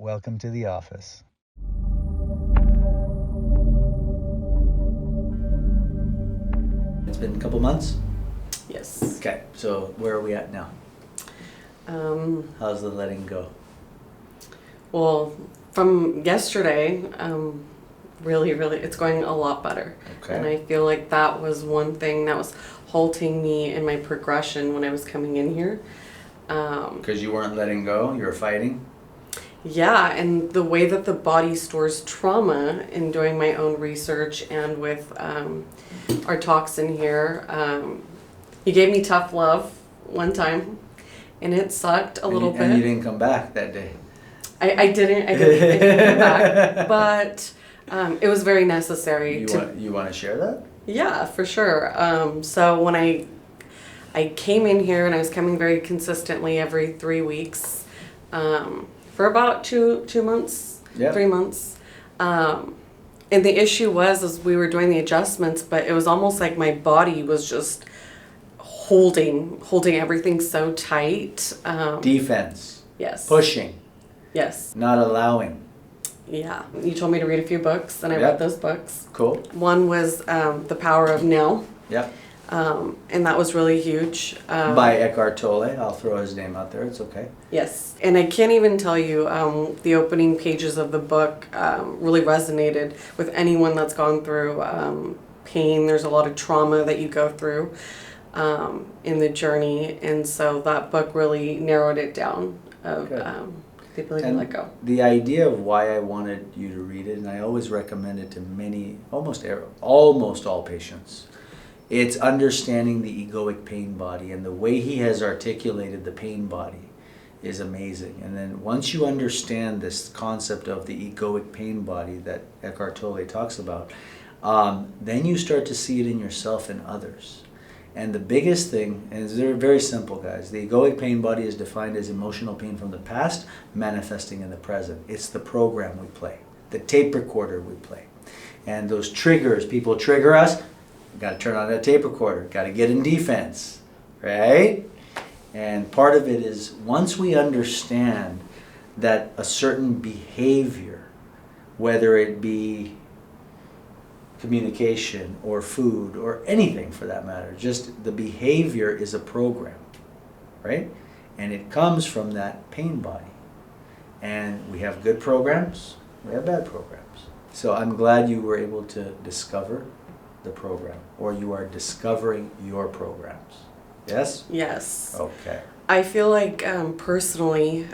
welcome to the office. It's been a couple months? Yes. Okay, so where are we at now? How's the letting go? Well, from yesterday, really, it's going a lot better. Okay. And I feel like that was one thing that was halting me in my progression when I was coming in here. Because you weren't letting go, you were fighting? Yeah, and the way that the body stores trauma in doing my own research and with our talks in here, he gave me tough love one time, and it sucked a little bit. And you didn't come back that day? I didn't come back, but it was very necessary. You want to share that? Yeah, for sure. So when I came in here, and I was coming very consistently every 3 weeks, for about two months, Yep. 3 months. And the issue was we were doing the adjustments, but it was almost like my body was just holding everything so tight. Defense. Yes. Pushing. Yes. Not allowing. Yeah. You told me to read a few books, and I Yep. read those books. Cool. One was The Power of Now. Yep. And that was really huge. By Eckhart Tolle. I'll throw his name out there. It's okay. Yes. And I can't even tell you, the opening pages of the book really resonated with anyone that's gone through pain. There's a lot of trauma that you go through in the journey. And so that book really narrowed it down of the ability to let go. The idea of why I wanted you to read it, and I always recommend it to almost all patients, it's understanding the egoic pain body, and the way he has articulated the pain body is amazing. And then once you understand this concept of the egoic pain body that Eckhart Tolle talks about, then you start to see it in yourself and others. And the biggest thing, and it's very simple, guys, the egoic pain body is defined as emotional pain from the past manifesting in the present. It's the program we play, the tape recorder we play. And those triggers, people trigger us, we've got to turn on that tape recorder, got to get in defense, right? And part of it is once we understand that a certain behavior, whether it be communication or food or anything for that matter, just the behavior is a program, right? And it comes from that pain body. And we have good programs, we have bad programs. So I'm glad you were able to discover the program, or you are discovering your programs. Yes? Yes. Okay. I feel like personally,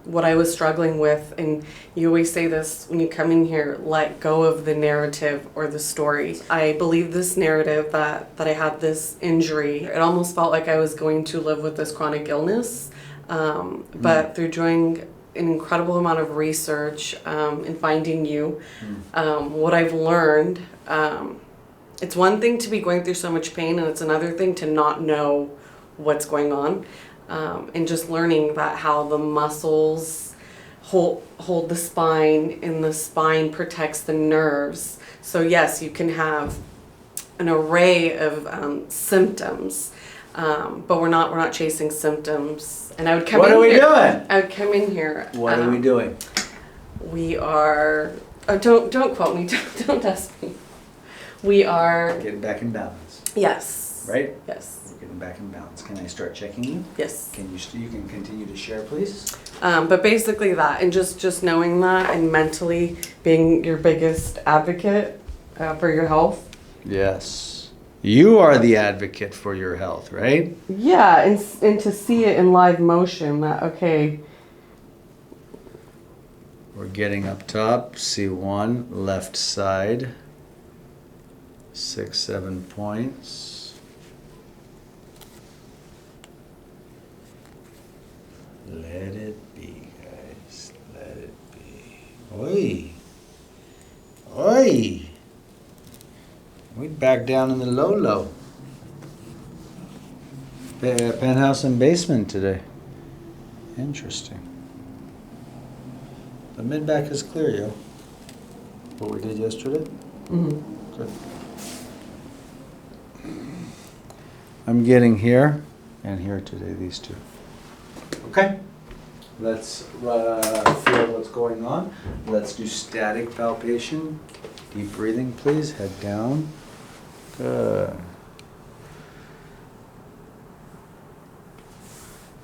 what I was struggling with, and you always say this when you come in here, let go of the narrative or the story. I believe this narrative that I had this injury. It almost felt like I was going to live with this chronic illness. But through doing an incredible amount of research and finding you, what I've learned, it's one thing to be going through so much pain, and it's another thing to not know what's going on. And just learning that how the muscles hold the spine, and the spine protects the nerves. So yes, you can have an array of symptoms, but we're not chasing symptoms. And I would come. What are we doing? I would come in here. What are we doing? We are. Oh, don't quote me. Don't test me. We are getting back in balance. Yes. Right? Yes. Getting back in balance. Can I start checking you? Yes. You can continue to share, please? But basically that, and just knowing that, and mentally being your biggest advocate for your health. Yes. You are the advocate for your health, right? Yeah, and to see it in live motion, that, okay. We're getting up top, C1, left side, 6-7 points. Let it be, guys. Let it be. Oi. Oi. We back down in the low. Penthouse and basement today. Interesting. The mid-back is clear, yo. What we did yesterday? Mm-hmm. Good. I'm getting here and here today, these two. Okay. Let's feel a little going on. Let's do static palpation. Deep breathing, please. Head down. Good.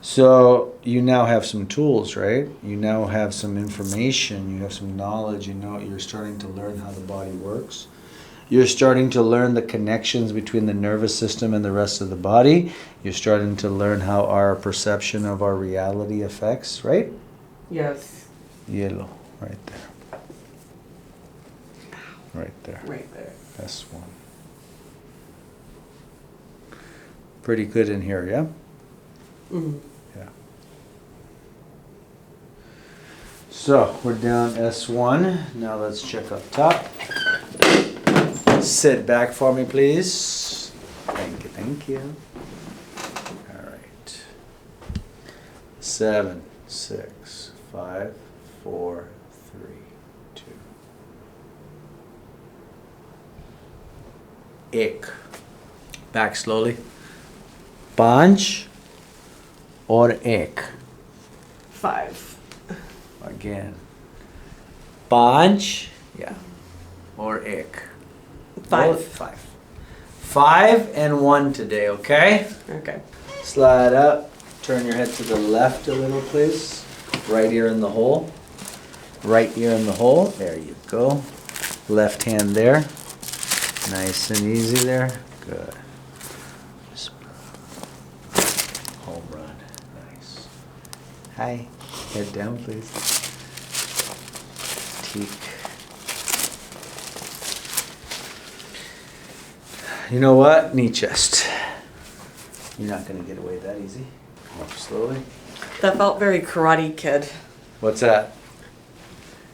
So you now have some tools, right? You now have some information, you have some knowledge, you know, you're starting to learn how the body works. You're starting to learn the connections between the nervous system and the rest of the body. You're starting to learn how our perception of our reality affects, right? Yes. Yellow, right there. Right there. Right there. S1. Pretty good in here, yeah? Mm-hmm. Yeah. So we're down S1. Now let's check up top. Sit back for me, please. Thank you, thank you. All right. 7, 6, 5, 4, 3, 2. Ick. Back slowly. Bunch or ick? 5. Again. Bunch, yeah, or ick? 5. Both 5. 5 and 1 today, okay? Okay. Slide up. Turn your head to the left a little, please. Right ear in the hole. Right ear in the hole. There you go. Left hand there. Nice and easy there. Good. Home run. Nice. Hi. Head down, please. Teak. You know what? Knee chest. You're not going to get away that easy. Come up slowly. That felt very Karate Kid What's that?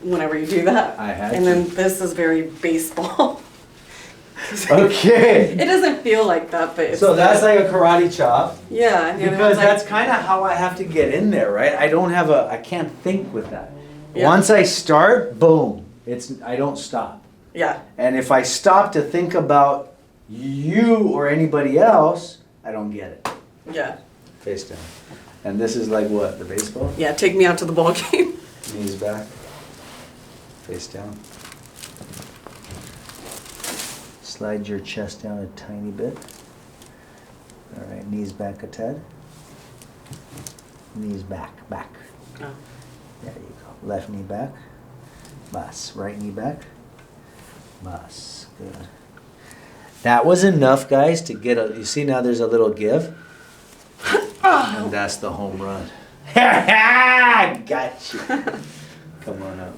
whenever you do that. I had And to. then this is very baseball. Okay. It doesn't feel like that, but it's So that's like a karate chop. yeah. And the other Because one's like- that's kind of how I have to get in there, right? I can't think with that. Yeah. Once I start, boom, I don't stop. yeah. And if I stop to think about you or anybody else, I don't get it. Yeah. Face down. And this is like what, the baseball? Yeah. Take me out to the ball game. Knees back. Face down. Slide your chest down a tiny bit. All right, knees back a tad. Knees back. Oh. There you go. Left knee back. Bas. Right knee back. Bas. Good. That was enough, guys, to get a. You see now there's a little give. And that's the home run. Gotcha. Come on up.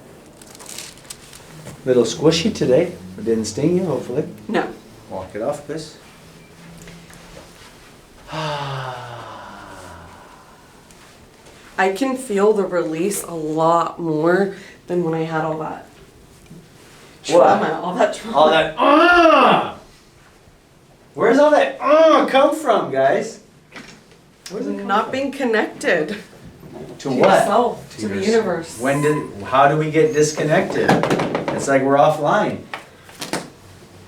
Little squishy today. It didn't sting you, hopefully. No. Walk it off, Chris. I can feel the release a lot more than when I had all that trauma. All that trauma. All that. Where's all that come from, guys? Where's it come Not from? being connected To to what? yourself, to the yourself. universe. How do we get disconnected? It's like we're offline.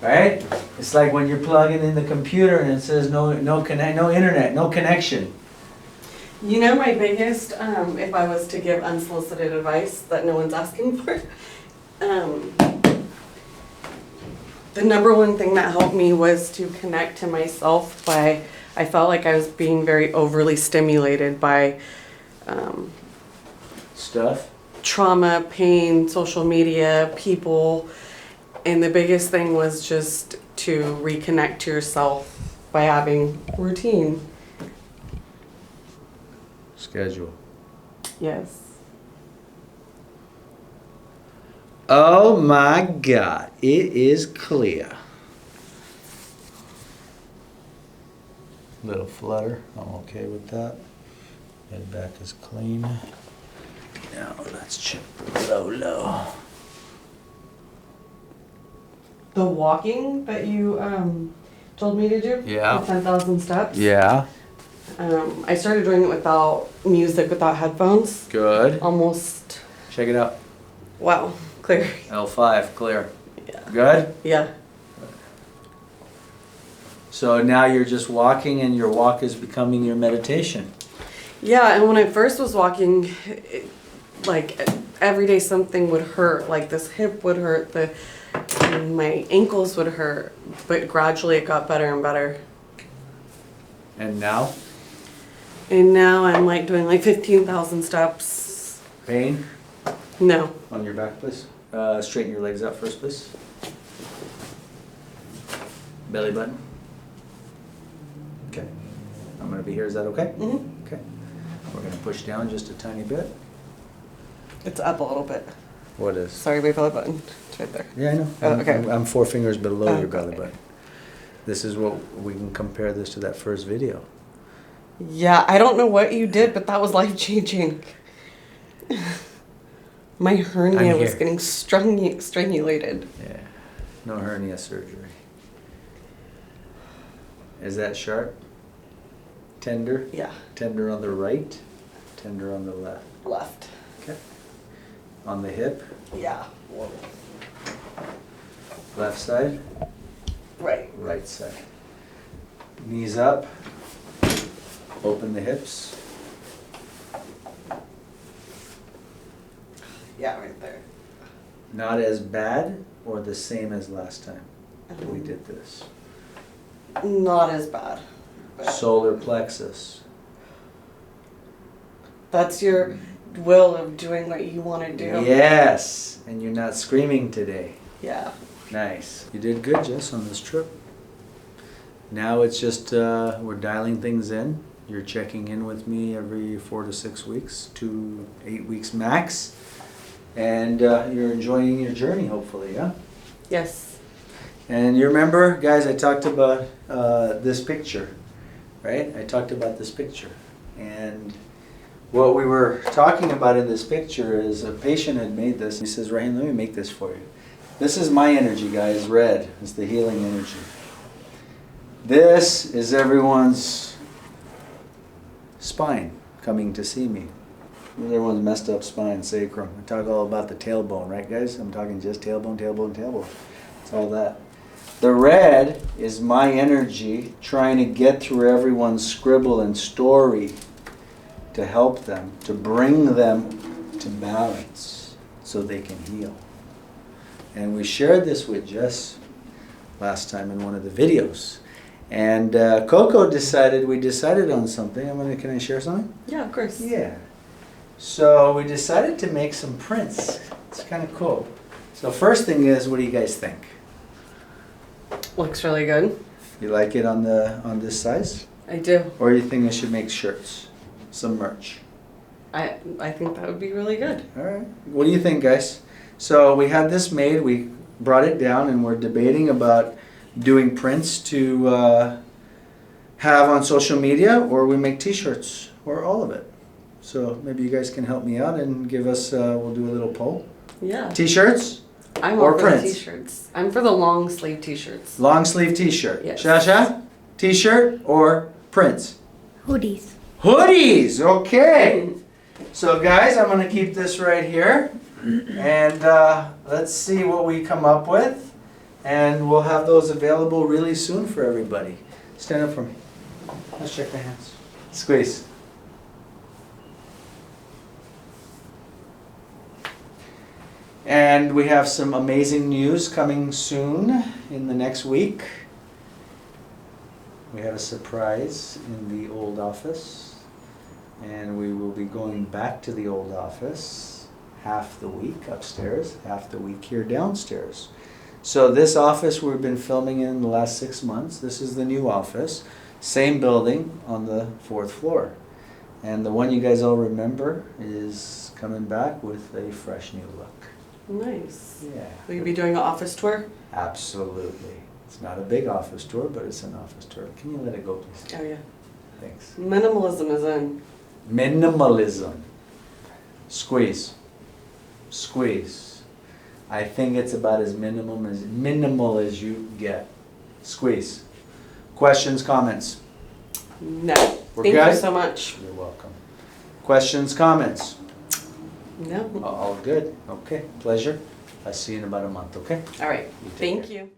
Right? It's like when you're plugging in the computer and it says no internet, no connection. You know, my biggest, if I was to give unsolicited advice that no one's asking for, the number one thing that helped me was to connect to myself by, I felt like I was being very overly stimulated by Stuff. trauma, pain, social media, people. And the biggest thing was just to reconnect to yourself by having routine. Schedule. Yes. Oh my God, it is clear. Little flutter, I'm okay with that. Head back is clean. Now let's check low. The walking that you told me to do? Yeah. The 10,000 steps? Yeah, I started doing it without music, without headphones. good. Almost, Check it out. wow, clear. L5, clear. Yeah. Good? Yeah. So now you're just walking and your walk is becoming your meditation. Yeah, and when I first was walking, like every day something would hurt, like this hip would hurt, my ankles would hurt, but gradually it got better and better. And now? And now I'm like doing like 15,000 steps. Pain? No. On your back, please. Straighten your legs out first, please. Belly button. Okay. I'm gonna be here, is that okay? Mm-hmm. Okay. We're gonna push down just a tiny bit. It's up a little bit. What is? Sorry, my belly button. It's right there. Yeah, I know. Oh, okay. I'm 4 fingers below your Okay. belly button. This is what we can compare this to that first video. Yeah, I don't know what you did, but that was life-changing. My hernia was getting strangulated. Yeah. No hernia surgery. Is that sharp? Tender? Yeah. Tender on the right? Tender on the left? Left. Okay. On the hip? Yeah. Whoa. Left side? Right. Right side. Knees up. Open the hips. Yeah, right there. Not as bad or the same as last time we did this. Not as bad. Solar plexus. That's your will of doing what you want to do. Yes, and you're not screaming today. Yeah. Nice. You did good, Jess, on this trip. Now it's just we're dialing things in. You're checking in with me every 4 to 6 weeks, 2 to 8 weeks max, and you're enjoying your journey, hopefully, yeah? Yes. And you remember, guys, I talked about this picture, right? I talked about this picture. And what we were talking about in this picture is a patient had made this. He says, Rahim, let me make this for you. This is my energy, guys. Red is the healing energy. This is everyone's spine coming to see me. Everyone's messed up spine, sacrum. I talk all about the tailbone, right, guys? I'm talking just tailbone, tailbone, tailbone. It's all that. The red is my energy trying to get through everyone's scribble and story to help them, to bring them to balance so they can heal. And we shared this with Jess last time in one of the videos. And Coco we decided on something. Can I share something? Yeah, of course. Yeah. So we decided to make some prints. It's kind of cool. So first thing is, what do you guys think? Looks really good. You like it on this size? I do. Or you think I should make shirts? Some merch? I think that would be really good. All right. What do you think, guys? So we had this made. We brought it down, and we're debating about doing prints to have on social media, or we make t-shirts, or all of it. So maybe you guys can help me out and give us, we'll do a little poll. Yeah. T-shirts? I'm or all for prints? the t-shirts. I'm for the long sleeve t-shirts. Long sleeve t-shirt. Yes. Shasha? T-shirt or prints? Hoodies. Hoodies! Okay. So guys, I'm going to keep this right here. And let's see what we come up with. And we'll have those available really soon for everybody. Stand up for me. Let's check the hands. Squeeze. And we have some amazing news coming soon in the next week. We have a surprise in the old office. And we will be going back to the old office half the week upstairs, half the week here downstairs. So this office we've been filming in the last 6 months. This is the new office. Same building on the 4th floor. And the one you guys all remember is coming back with a fresh new look. Nice. Yeah. Will you be doing an office tour? Absolutely. It's not a big office tour, but it's an office tour. Can you let it go, please? Oh yeah. Thanks. Minimalism is in. Minimalism. Squeeze. Squeeze. I think it's about as minimal as you get. Squeeze. Questions, comments? No. We're Thank good? you so much. You're welcome. Questions, comments? No. All good. Okay. Pleasure. I'll see you in about a month, okay? All right. You take Thank care. you.